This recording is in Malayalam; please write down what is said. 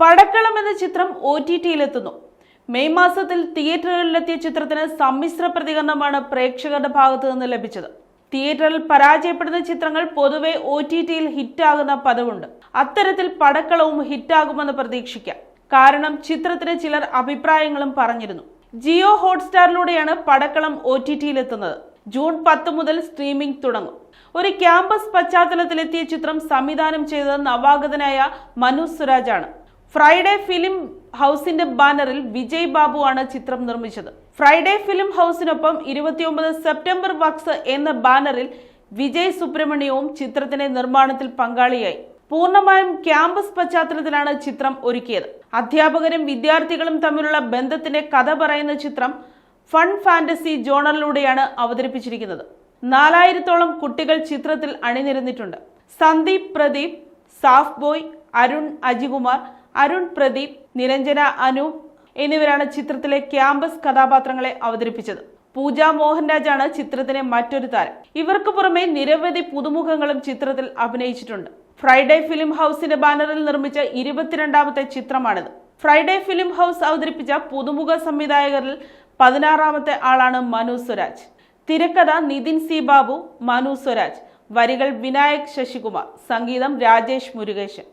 പടക്കളം എന്ന ചിത്രം OTT-യിലെത്തുന്നു. മെയ് മാസത്തിൽ തിയേറ്ററുകളിലെത്തിയ ചിത്രത്തിന് സമ്മിശ്ര പ്രതികരണമാണ് പ്രേക്ഷകരുടെ ഭാഗത്തു നിന്ന് ലഭിച്ചത്. തിയേറ്ററിൽ പരാജയപ്പെടുന്ന ചിത്രങ്ങൾ പൊതുവെ OTT-യിൽ ഹിറ്റാകുന്ന പതിവുണ്ട്. അത്തരത്തിൽ പടക്കളവും ഹിറ്റാകുമെന്ന് പ്രതീക്ഷിക്കാം. കാരണം ചിത്രത്തിന് ചിലർ അഭിപ്രായങ്ങളും പറഞ്ഞിരുന്നു. ജിയോ ഹോട്ട്സ്റ്റാറിലൂടെയാണ് പടക്കളം OTT-യിലെത്തുന്നത്. ജൂൺ 10 മുതൽ സ്ട്രീമിംഗ് തുടങ്ങും. ഒരു ക്യാമ്പസ് പശ്ചാത്തലത്തിലെത്തിയ ചിത്രം സംവിധാനം ചെയ്തത് നവാഗതനായ മനു സുരാജ് ആണ്. ഫ്രൈഡേ ഫിലിം ഹൗസിന്റെ ബാനറിൽ വിജയ് ബാബു ആണ് ചിത്രം നിർമ്മിച്ചത്. ഫ്രൈഡേ ഫിലിം ഹൗസിനൊപ്പം 29 സെപ്റ്റംബർ വർക്സ് എന്ന ബാനറിൽ വിജയ് സുബ്രഹ്മണ്യവും ചിത്രത്തിന്റെ നിർമ്മാണത്തിൽ പങ്കാളിയായി. പൂർണ്ണമായും ക്യാമ്പസ് പശ്ചാത്തലത്തിലാണ് ചിത്രം ഒരുക്കിയത്. അധ്യാപകരും വിദ്യാർത്ഥികളും തമ്മിലുള്ള ബന്ധത്തിന്റെ കഥ പറയുന്ന ചിത്രം ഫൺ ഫാന്റസി ജോണറിലൂടെയാണ് അവതരിപ്പിച്ചിരിക്കുന്നത്. 4000-ഓളം കുട്ടികൾ ചിത്രത്തിൽ അണിനിരന്നിട്ടുണ്ട്. സന്ദീപ് പ്രദീപ്, സാഫ് ബോയ്, അരുൺ അജികുമാർ, അരുൺ പ്രദീപ്, നിരഞ്ജന അനു എന്നിവരാണ് ചിത്രത്തിലെ ക്യാമ്പസ് കഥാപാത്രങ്ങളെ അവതരിപ്പിച്ചത്. പൂജ മോഹൻരാജാണ് ചിത്രത്തിലെ മറ്റൊരു താരം. ഇവർക്ക് പുറമെ നിരവധി പുതുമുഖങ്ങളും ചിത്രത്തിൽ അഭിനയിച്ചിട്ടുണ്ട്. ഫ്രൈഡേ ഫിലിം ഹൗസിന്റെ ബാനറിൽ നിർമ്മിച്ച 22ാമത്തെ ചിത്രമാണിത്. ഫ്രൈഡേ ഫിലിം ഹൗസ് അവതരിപ്പിച്ച പുതുമുഖ സംവിധായകരിൽ 16ാമത്തെ ആളാണ് മനു സ്വരാജ്. തിരക്കഥ നിതിൻ സി ബാബു, മനു സ്വരാജ്. വരികൾ വിനായക് ശശികുമാർ. സംഗീതം രാജേഷ് മുരുകേശൻ.